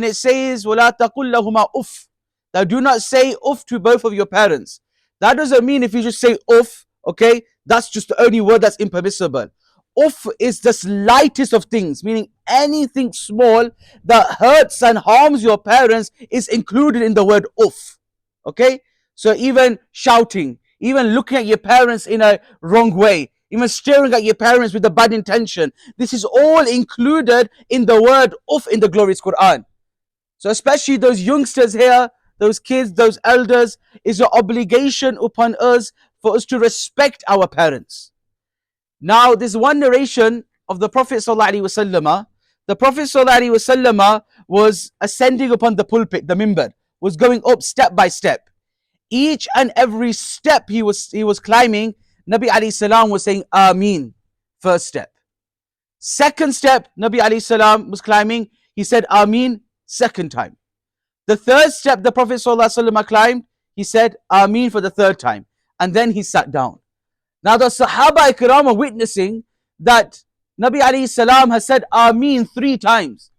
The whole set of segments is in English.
And it says, وَلَا تَقُلْ لَهُمَا uff. Now do not say uff to both of your parents. That doesn't mean if you just say uff, okay, that's just the only word that's impermissible. Uff is the slightest of things, meaning anything small that hurts and harms your parents is included in the word uff. Okay? So even shouting, even looking at your parents in a wrong way, even staring at your parents with a bad intention, this is all included in the word uff in the glorious Quran. So especially those youngsters here, those kids, those elders, is an obligation upon us for us to respect our parents. Now, there's one narration of the Prophet ﷺ. The Prophet ﷺ was ascending upon the pulpit, the mimber, was going up step by step. Each and every step he was climbing, Nabi alayhi salam was saying Ameen, first step. Second step, Nabi alayhi salam was climbing, he said Ameen, second time. The third step the Prophet ﷺ climbed, he said Ameen for the third time. And then he sat down. Now the Sahaba Ikram are witnessing that Nabi alayhi salam has said Ameen 3 times.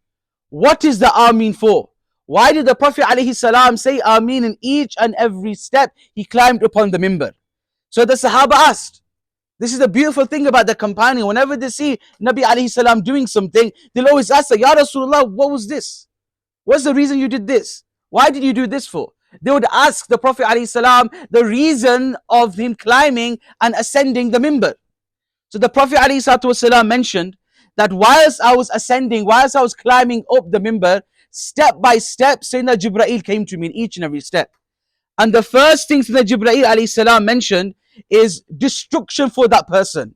What is the Ameen for? Why did the Prophet alayhi salam say Ameen in each and every step he climbed upon the mimber? So the Sahaba asked. This is the beautiful thing about the companion. Whenever they see Nabi alayhi salam doing something, they'll always ask, Ya Rasulullah, what was this? What's the reason you did this? Why did you do this for? They would ask the Prophet ﷺ the reason of him climbing and ascending the mimber. So the Prophet ﷺ mentioned that whilst I was ascending, whilst I was climbing up the mimber, step by step, Sayyidina Jibreel came to me in each and every step. And the first thing Sayyidina Jibreel ﷺ mentioned is destruction for that person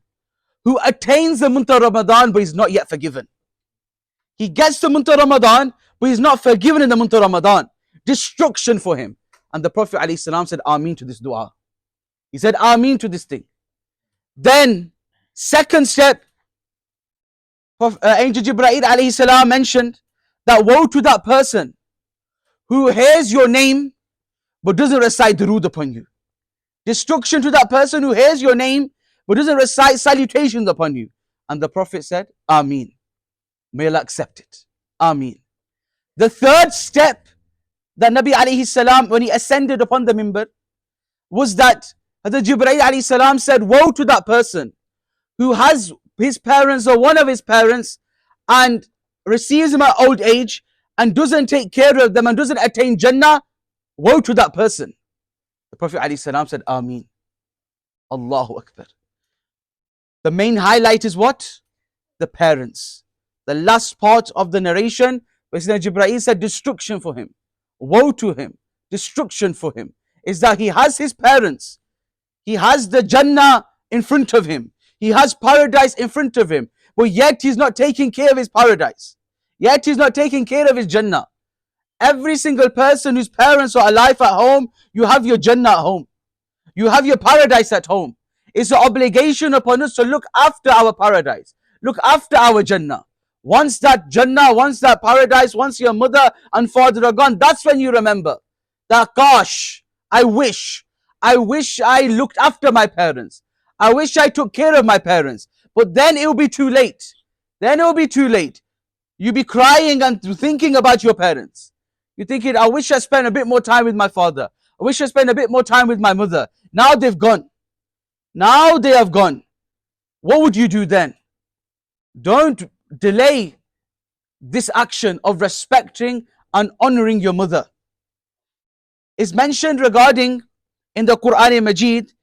who attains the month of Ramadan but is not yet forgiven. He gets the month of Ramadan but he's not forgiven in the month of Ramadan. Destruction for him. And the Prophet ﷺ said Ameen to this dua. He said Ameen to this thing. Then, second step, Angel Jibreel ﷺ mentioned that woe to that person who hears your name but doesn't recite durood upon you. Destruction to that person who hears your name but doesn't recite salutations upon you. And the Prophet said Ameen. May Allah accept it. Ameen. The third step that Nabi alayhi salam, when he ascended upon the mimbar, was that Hazrat Jibreel alayhi salam said, woe to that person who has his parents or one of his parents and receives him at old age and doesn't take care of them and doesn't attain Jannah. Woe to that person. The Prophet alayhi salam said, Ameen. Allahu Akbar. The main highlight is what? The parents. The last part of the narration, where Jibreel said destruction for him. Woe to him, destruction for him, is that he has his parents, he has the Jannah in front of him, he has paradise in front of him, but yet he's not taking care of his paradise, yet he's not taking care of his Jannah. Every single person whose parents are alive at home, you have your Jannah at home, you have your paradise at home. It's an obligation upon us to look after our paradise, look after our Jannah. Once that Jannah, once that paradise, once your mother and father are gone, that's when you remember that, gosh, I wish I looked after my parents. I wish I took care of my parents. But then it will be too late. Then it will be too late. You'll be crying and thinking about your parents. You're thinking, I wish I spent a bit more time with my father. I wish I spent a bit more time with my mother. Now they've gone. Now they have gone. What would you do then? Don't delay this action of respecting and honoring your mother. It's mentioned regarding in the Quran Majid,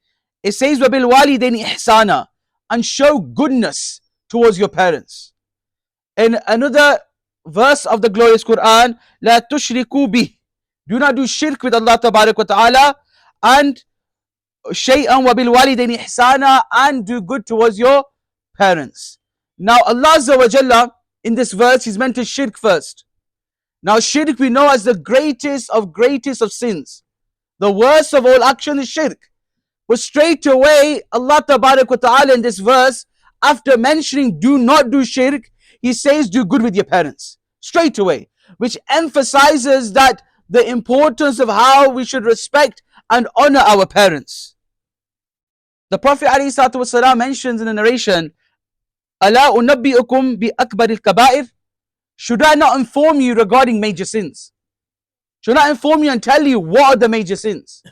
it says وَبِالْوَالِدَيْنِ إِحْسَانًا, and show goodness towards your parents. In another verse of the glorious Quran, لَا تُشْرِكُوا بِهِ, do not do shirk with Allah Tabarak wa Ta'ala, and شَيْئًا وَبِالْوَالِدَيْنِ إِحْسَانًا, and do good towards your parents. Now Allah Azza wa Jalla, in this verse, He's meant to shirk first. Now shirk we know as the greatest of sins. The worst of all action is shirk. But straight away, Allah Tabarak wa Ta'ala in this verse, after mentioning do not do shirk, He says do good with your parents. Straight away. Which emphasizes that the importance of how we should respect and honor our parents. The Prophet ﷺ mentions in the narration, أَلَا أُنَبِّئُكُمْ بِأَكْبَرِ الْكَبَائِرِ, should I not inform you regarding major sins? Should I inform you and tell you what are the major sins?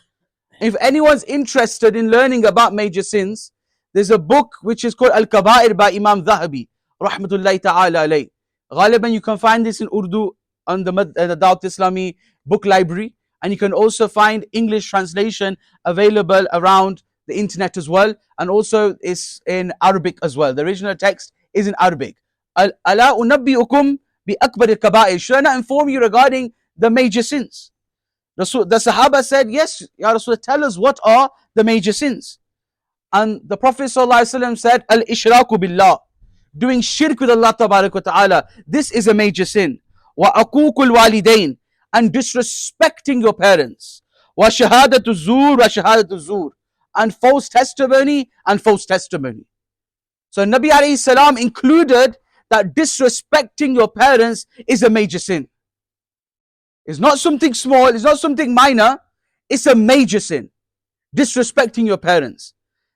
If anyone's interested in learning about major sins, there's a book which is called Al-Kaba'ir by Imam Dhahabi, rahmatullahi ta'ala alayh. Ghaliban, you can find this in Urdu on the Dawateislami book library, and you can also find English translation available around the internet as well, and also is in Arabic as well. The original text is in Arabic. Ala unabbi'ukum bi akbar al-kaba'ir. Should I not inform you regarding the major sins? The Sahaba said, yes, Ya Rasul, tell us what are the major sins. And the Prophet ﷺ said, Al-ishraku billah, doing shirk with Allah Ta'ala. This is a major sin. Wa aququl walidain, and disrespecting your parents. Wa shahadatu zur, and false testimony and false testimony. So Nabi alayhi salam included that disrespecting your parents is a major sin. It's not something small, it's not something minor, it's a major sin. Disrespecting your parents.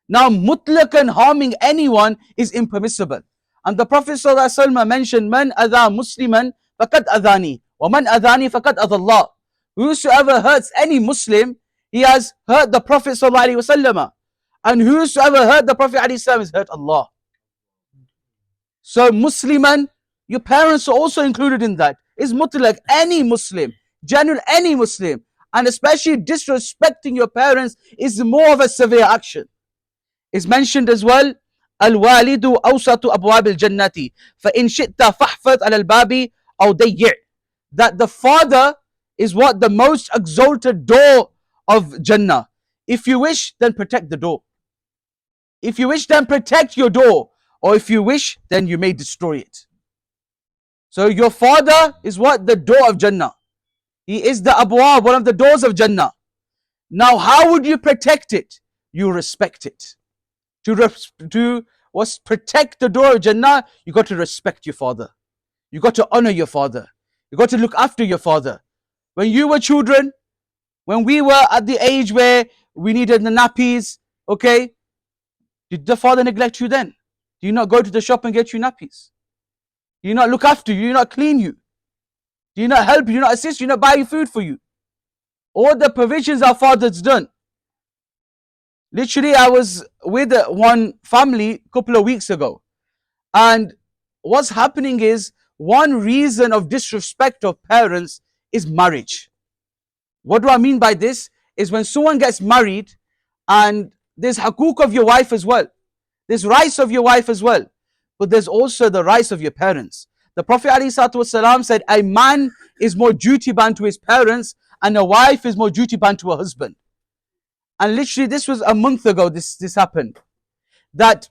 Now, mutlaqan harming anyone is impermissible. And the Prophet ﷺ mentioned, Man adha musliman faqad adhani, wa man adhani faqad adhallah. Whosoever hurts any Muslim, he has hurt the Prophet ﷺ. And whosoever hurt the Prophet ﷺ has hurt Allah. So Musliman, your parents are also included in that. It's mutlaq, any Muslim, general any Muslim. And especially disrespecting your parents is more of a severe action. It's mentioned as well, Al-walidu awsatu abwab al-jannati, fa in shi'ta fahfad al-babi aw dayyi'. That the father is what? The most exalted door of Jannah. If you wish, then protect the door. If you wish, then protect your door. Or if you wish, then you may destroy it. So your father is what? The door of Jannah. He is the abwab, one of the doors of Jannah. Now, how would you protect it? You respect it. To protect the door of Jannah, you got to respect your father. You got to honor your father. You got to look after your father. When you were children, when we were at the age where we needed the nappies, okay, did the father neglect you then? Do you not go to the shop and get you nappies? Do you not look after you? Do you not clean you? Do you not help you? Do you not assist you? Do you not buy food for you? All the provisions our father's done. Literally, I was with one family a couple of weeks ago. And what's happening is, one reason of disrespect of parents is marriage. What do I mean by this? Is when someone gets married, and there's haqooq of your wife as well. There's rights of your wife as well. But there's also the rights of your parents. The Prophet ﷺ said, a man is more duty bound to his parents, and a wife is more duty bound to her husband. And literally, this was a month ago, this happened. That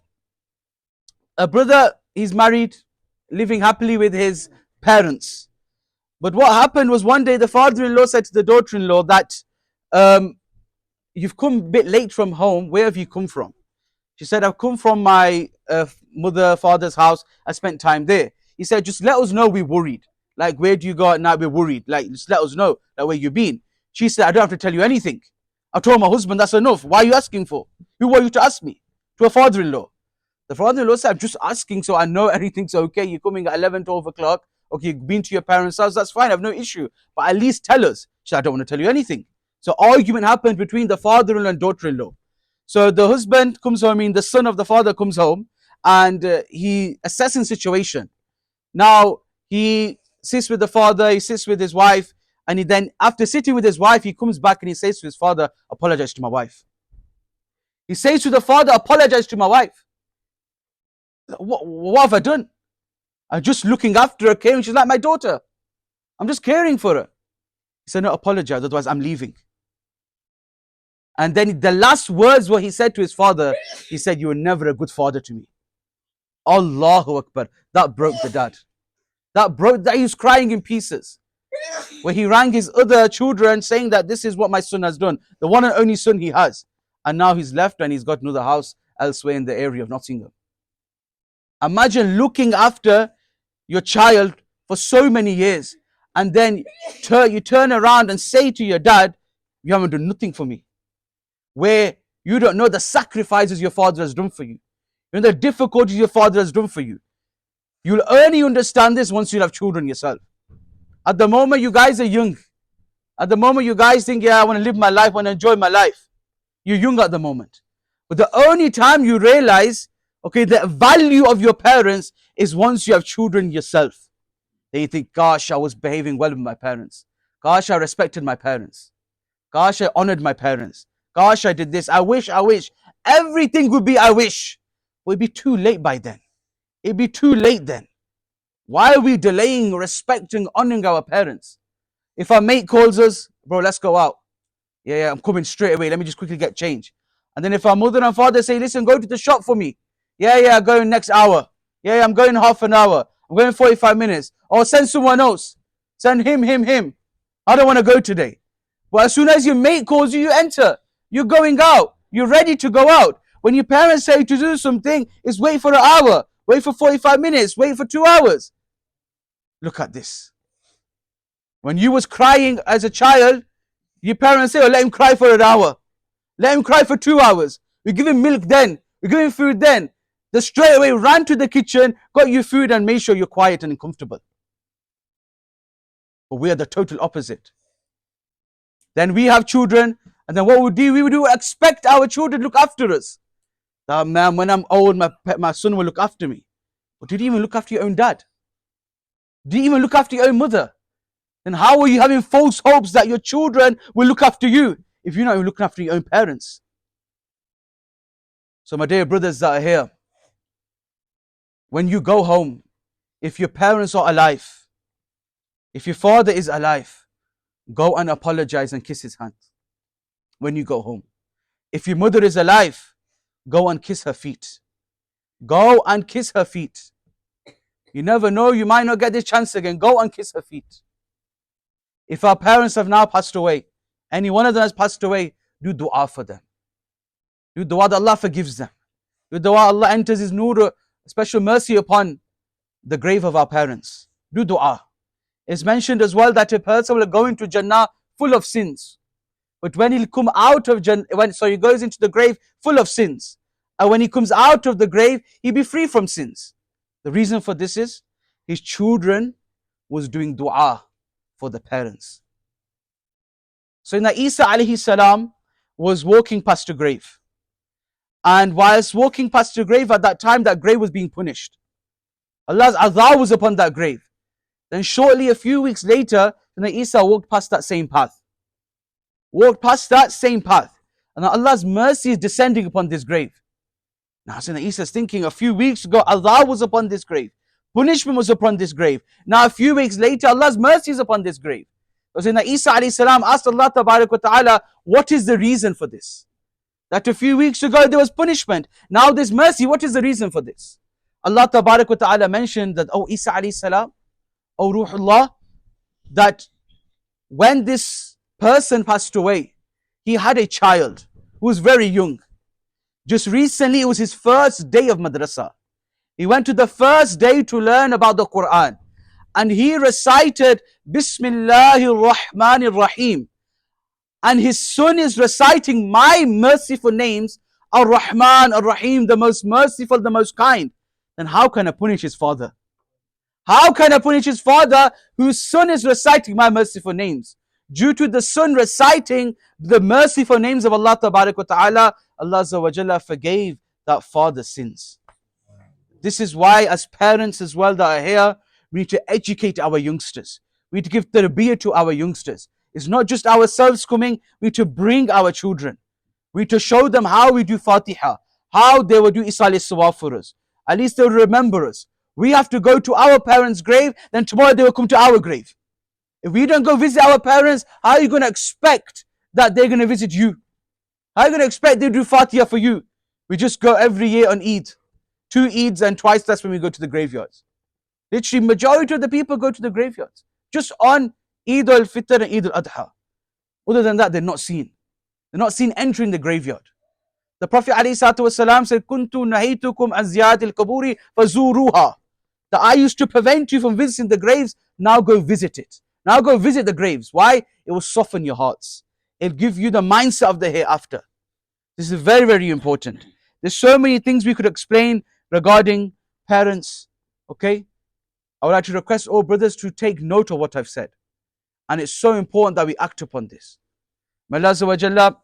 a brother, he's married, living happily with his parents. But what happened was, one day the father-in-law said to the daughter-in-law that, you've come a bit late from home, where have you come from? She said, I've come from my father's house, I spent time there. He said, just let us know, we're worried. Like, where do you go at night? We're worried. Like, just let us know, like, where you've been. She said, I don't have to tell you anything. I told my husband, that's enough. Why are you asking for? Who were you to ask me? To a father-in-law. The father-in-law said, I'm just asking so I know everything's okay. You're coming at 11, 12 o'clock. Okay, you've been to your parents' house. That's fine. I have no issue. But at least tell us. She said, I don't want to tell you anything. So argument happened between the father-in-law and daughter-in-law. So the husband comes home, the son of the father comes home, and he assessing situation. Now, he sits with the father, he sits with his wife, and he then, after sitting with his wife, he comes back and he says to his father, apologize to my wife. He says to the father, apologize to my wife. What have I done? I'm just looking after her, caring. She's like my daughter. I'm just caring for her. He said, no, apologize, otherwise I'm leaving. And then the last words what he said to his father, he said, you were never a good father to me. Allahu Akbar. That broke the dad. That he was crying in pieces. Where he rang his other children saying that this is what my son has done. The one and only son he has. And now he's left and he's got another house elsewhere in the area of Nottingham. Imagine looking after your child for so many years, and then you turn around and say to your dad, you haven't done nothing for me. Where you don't know the sacrifices your father has done for you. You know the difficulties your father has done for you. You'll only understand this once you have children yourself. At the moment, you guys are young. At the moment, you guys think, yeah, I want to live my life, I want to enjoy my life. You're young at the moment. But the only time you realize, okay, the value of your parents is once you have children yourself. Then you think, gosh, I was behaving well with my parents. Gosh, I respected my parents. Gosh, I honored my parents. Gosh, I did this. I wish. Everything would be I wish. But it'd be too late by then. It'd be too late then. Why are we delaying respecting, honoring our parents? If our mate calls us, bro, let's go out. Yeah, I'm coming straight away. Let me just quickly get change. And then if our mother and father say, listen, go to the shop for me. Yeah, I'm going next hour. Yeah, I'm going half an hour. I'm going 45 minutes. Or send someone else. Send him. I don't want to go today. But as soon as your mate calls you, you enter. You're going out. You're ready to go out. When your parents say to do something, it's wait for an hour. Wait for 45 minutes. Wait for 2 hours. Look at this. When you was crying as a child, your parents say, oh, let him cry for an hour. Let him cry for 2 hours. We give him milk then. We give him food then. They straight away ran to the kitchen, got you food and made sure you're quiet and comfortable. But we are the total opposite. Then we have children, and then what we do? We would expect our children to look after us. That man, when I'm old, my son will look after me. But did you even look after your own dad? Did you even look after your own mother? Then how are you having false hopes that your children will look after you if you're not even looking after your own parents? So my dear brothers that are here, when you go home, if your parents are alive, if your father is alive, go and apologize and kiss his hand when you go home. If your mother is alive, go and kiss her feet. Go and kiss her feet. You never know, you might not get this chance again. Go and kiss her feet. If our parents have now passed away, any one of them has passed away, do dua for them. Do dua that Allah forgives them. Do dua Allah enters His nur, special mercy upon the grave of our parents. Do dua. It's mentioned as well that a person will go into Jannah full of sins. But when he'll come out of Jannah, so he goes into the grave full of sins. And when he comes out of the grave, he'll be free from sins. The reason for this is, his children was doing dua for the parents. So Isa alayhi salam was walking past a grave. And whilst walking past a grave at that time, that grave was being punished. Allah's azab was upon that grave. Then shortly a few weeks later, Isa walked past that same path. Walked past that same path. And Allah's mercy is descending upon this grave. Now Sayyidina Isa is thinking, a few weeks ago, azab was upon this grave. Punishment was upon this grave. Now a few weeks later, Allah's mercy is upon this grave. So Sayyidina Isa alayhi salam asked Allah tabarak wa ta'ala, what is the reason for this? That a few weeks ago there was punishment. Now there's mercy. What is the reason for this? Allah tabarak wa ta'ala mentioned that, oh Isa alayhi salam, oh Ruhullah, that when this person passed away, he had a child who was very young. Just recently, it was his first day of madrasa. He went to the first day to learn about the Quran. And he recited Bismillahir Rahmanir Rahim. And his son is reciting my merciful names, Ar-Rahman, Ar-Rahim, the most merciful, the most kind. Then how can I punish his father? How can I punish his father whose son is reciting my merciful names? Due to the son reciting the merciful names of Allah Tabarak wa Ta'ala, Allah Azza wa Jalla forgave that father's sins. This is why as parents as well that are here, we need to educate our youngsters. We need to give tarbiyah to our youngsters. It's not just ourselves coming, we need to bring our children. We need to show them how we do Fatiha, how they will do Isali Sawaf for us. At least they will remember us. We have to go to our parents' grave, then tomorrow they will come to our grave. If we don't go visit our parents, how are you going to expect that they're going to visit you? How are you going to expect they do Fatiha for you? We just go every year on Eid. 2 Eids and twice that's when we go to the graveyards. Literally, majority of the people go to the graveyards. Just on Eid al-Fitr and Eid al-Adha. Other than that, they're not seen. They're not seen entering the graveyard. The Prophet ﷺ said, Kuntu nahitukum an ziyadil kaburi fazuruha. That I used to prevent you from visiting the graves, now go visit it. Now go visit the graves. Why? It will soften your hearts. It'll give you the mindset of the hereafter. This is very, very important. There's so many things we could explain regarding parents, okay? I would like to request all brothers to take note of what I've said. And it's so important that we act upon this. May Allah Azza wa Jalla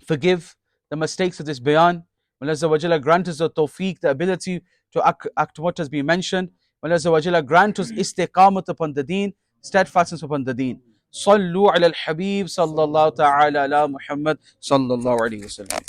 forgive the mistakes of this bayan. May Allah Azza wa Jalla grant us the tawfiq, the ability to act what has been mentioned. May Allah Azza wa Jalla grant us istiqamat upon the deen, steadfastness upon the deen. Sallu ala al-Habib sallallahu ta'ala ala Muhammad sallallahu alayhi wa sallam.